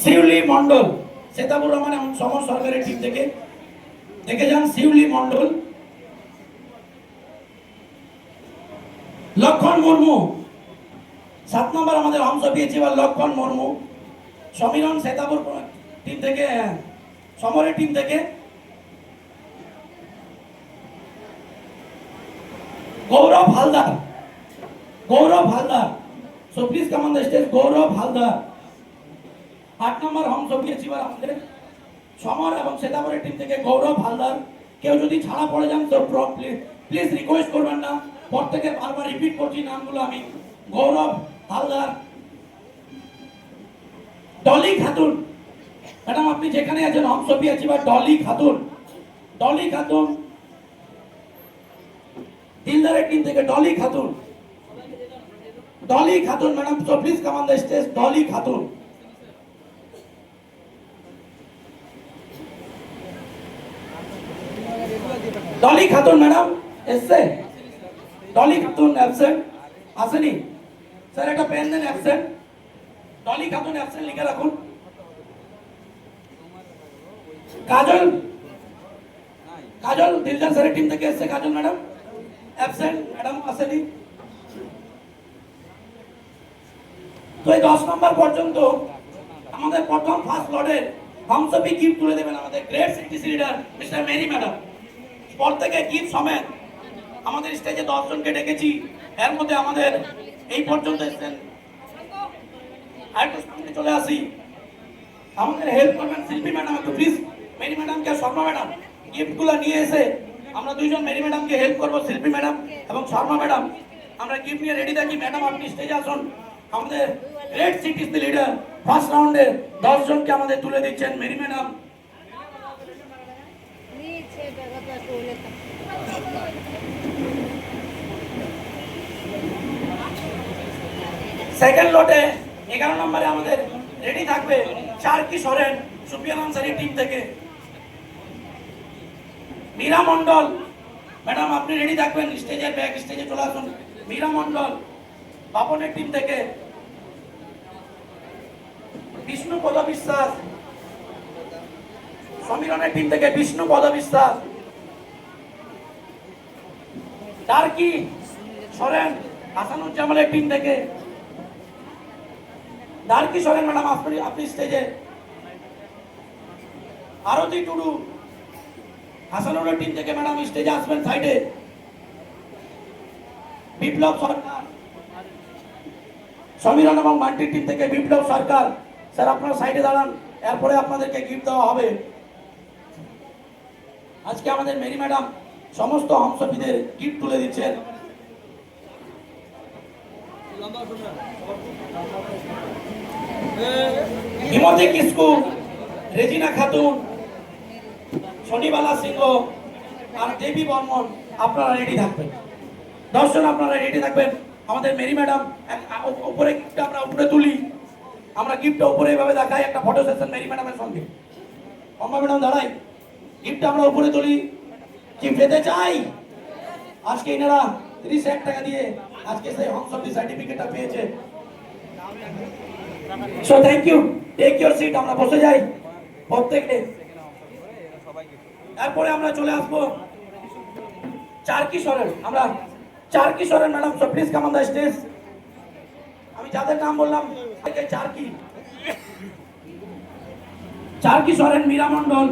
শিউলি মন্ডল, সেতাবুর রহমান এবং সমর সরকারের টিম থেকে দেখে যান। শিউলি মন্ডল, লক্ষণ মুর্মু 7 নম্বর আমাদের অংশ পেয়েছে এবার লক্ষণ মুর্মু। সমীরণ সেতাবুর টিম থেকে, সমরের টিম থেকে Gourab Haldar, Gourab Haldar, so please come on the stage. Gourab Haldar 8 number অংশ পেয়েছে এবার আমাদের সমর এবং সেতাবুরের টিম থেকে গৌরব হালদার। কেউ যদি ছাড়া পড়ে যান তো প্লিজ রিকোয়েস্ট করবেন না, প্রত্যেকের বারবার রিপিট করছি নামগুলো আমি। গৌরব হালদার। ডলি খাতুন, ম্যাডাম আপনি যেখানে আছেন অংশ পেয়েছি বা ডলি খাতুন, ডলি খাতুন দিলদারের টিম থেকে Dolly Khatun, Dolly Khatun madam, so please come on the stage. Dolly Khatun, Dolly Khatun madam এসছে? ডলি খাতুন অ্যাবসেন্ট, আসেনি স্যার? একটা পেন দেন, অ্যাবসেন্ট। ডলি খাতুন অ্যাবসেন্ট লিখে রাখুন। কাজল, কাজল দিলদার স্যারের টিম থেকে এসছে, কাজল ম্যাডাম অ্যাবসেন্ট, ম্যাডাম আসেনি। তো এই 10 নম্বর পর্যন্ত আমাদের প্রথম ফার্স্ট লটের হংসপি গিফট তুলে দেবেন আমাদের great CTC leader mister Mary madam. পর থেকে গিফট সমেত আমাদের স্টেজে 10 জনকে ডেকেছি, এর মধ্যে আমাদের এই পর্যন্ত এসেছেন। আরেকটু সামনে চলে আসি, আমাদের হেল্প করবেন শিল্পী ম্যাডাম, একটু প্লিজ মেরি ম্যাডামকে, শর্মা ম্যাডাম গিফটগুলো নিয়ে এসে আমরা দুইজন মেরি ম্যাডামকে হেল্প করবো, শিল্পী ম্যাডাম এবং শর্মা ম্যাডাম। আমরা গিফট নিয়ে রেডি থাকি। ম্যাডাম আপনি স্টেজে আসুন। আমাদের গ্রেট সিটিসি লিডার ফার্স্ট রাউন্ডে 10 জনকে আমাদের তুলে দিচ্ছেন মেরি ম্যাডাম। সেকেন্ড লটে 11 নম্বরে আমাদের রেডি থাকবে চারকি সরেন সুপিয়ান আনসারি টিম থেকে। মীরা মন্ডল ম্যাডাম আপনি রেডি থাকবেন, স্টেজের ব্যাক স্টেজে চলে আসুন। মীরা মন্ডল বাপনের টিম থেকে। বিষ্ণুপদ বিশ্বাস সমীরণের টিম থেকে, বিষ্ণুপদ বিশ্বাস। টার্কি সরেন হাসানুজ্জামানের টিম থেকে। ডার্কি সরেন ম্যাডাম আপনি স্টেজে। আরতি টুডু হাসানুরের টিম থেকে ম্যাডাম স্টেজে আসবেন সাইডে। বিপ্লব সরকার সমীরণ এবং মান্টির টিম থেকে বিপ্লব সরকার, স্যার আপনারা সাইডে দাঁড়ান, এরপরে আপনাদেরকে গিফট দেওয়া হবে। আজকে আমাদের মেরি ম্যাডাম সমস্ত হংসপীদের গিফট তুলে দিচ্ছেন। হিমতি কিসকু, রেজিনা খাতুন, শনিবালা সিংহ আর দেবী বর্মন আপনারা রেডি থাকবেন। দর্শন আপনারা রেডি থাকবেন। আমাদের মেরি ম্যাডাম উপরে গিফটটা আমরা উপরে তুলি, আমরা গিফটটা উপরে এভাবে দেখাই, একটা ফটো সেশন মেরি ম্যাডামের সঙ্গে। অম্বা ম্যাডাম দাঁড়াই, গিফটটা আমরা উপরে তুলি। কি পেতে চাই আজকে এনারা 30,000 টাকা দিয়ে আজকে সেই হংসপি সার্টিফিকেটটা পেয়েছে। So thank you, take your seat, আমরা বসে যাই প্রত্যেকে। তারপরে আমরা চলে আসবো চারকি সরেন। আমরা Charki Soren madam, so please come on the stage. আমি যাদের নাম বললাম চারকি সরেন, মীরা মন্ডল।